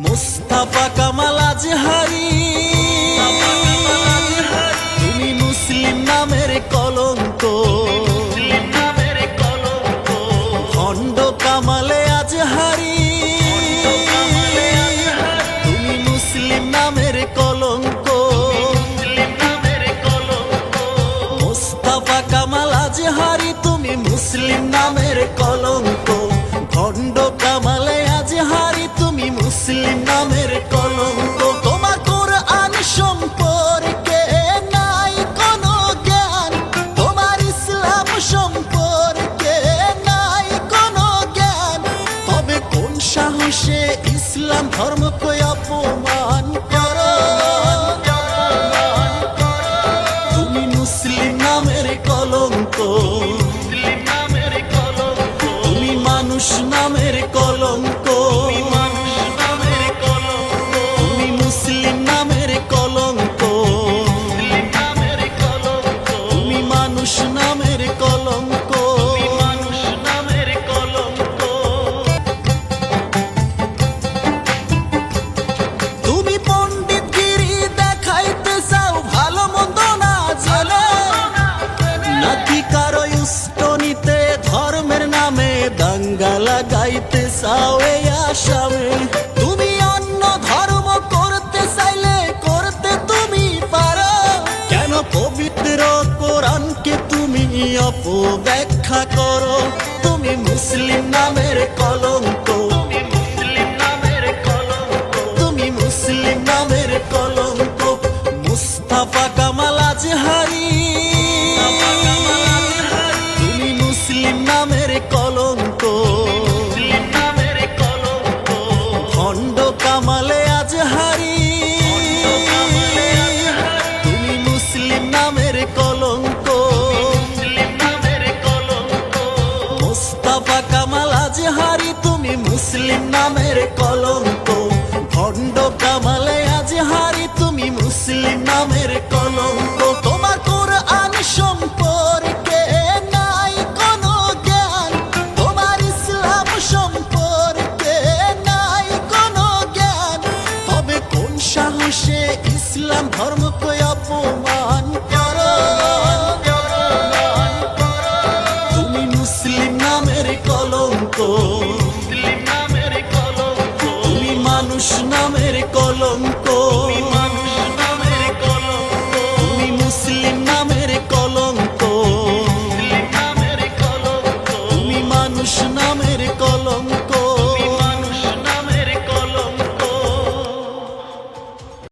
মুস্তাফা কামাল আজহারি, তুমি মুসলিম নামের কলঙ্ক। খন্ড কামালে আজহারি, তুমি মুসলিম নামের কলঙ্ক। মুস্তাফা কামাল আজহারি, তুমি মুসলিম নামের কলঙ্ক। খন্ড কামালে আজহারি, তুমি মুসলিম নামের কলঙ্ক। তোমার কোরআন সম্পর্কে নাই কোনো জ্ঞান, তোমার ইসলাম সম্পর্কে নাই কোনো জ্ঞান। তবে কোন সাহসে ইসলাম ধর্মকে অপমান করো? তুমি মুসলিম নামের কলঙ্ক, তুমি মানুষ নামের কলঙ্ক। তুমি মুসলিম নামের কলঙ্ক, তুমি মানুষ নামের কলঙ্ক। তুমি পণ্ডিতগিরি দেখাইতে চাও ভালো মন্দ না জেনে, নাকি কারো উস্কানিতে ধর্মের নামে দাঙ্গা লাগাইতে চাও এই আসামে? তুমি অন্য ধর্ম করতে চাইলে করতে তুমি পারো, কেন পবিত্র কোরআনকে তুমি অপব্যাখ্যা করো? তুমি মুসলিম নামের কলঙ্ক, তুমি মুসলিম নামের কলঙ্ক। মুস্তাফা কামাল আজহারি, তুমি মুসলিম নামের কলঙ্ক। খন্ড কামালে আজহারি, তুমি মুসলিম নামের কলঙ্ক। মুস্তাফা কামাল আজহারি, তুমি মুসলিম নামের কলঙ্ক। খন্ড কামালে আজহারি, তুমি মুসলিম নামের কলঙ্ক। তোমার কোরআন সম্পর্কে নাই কোনো জ্ঞান, তোমার ইসলাম সম্পর্কে নাই কোনো জ্ঞান। তবে কোন সাহসে ইসলাম ধর্ম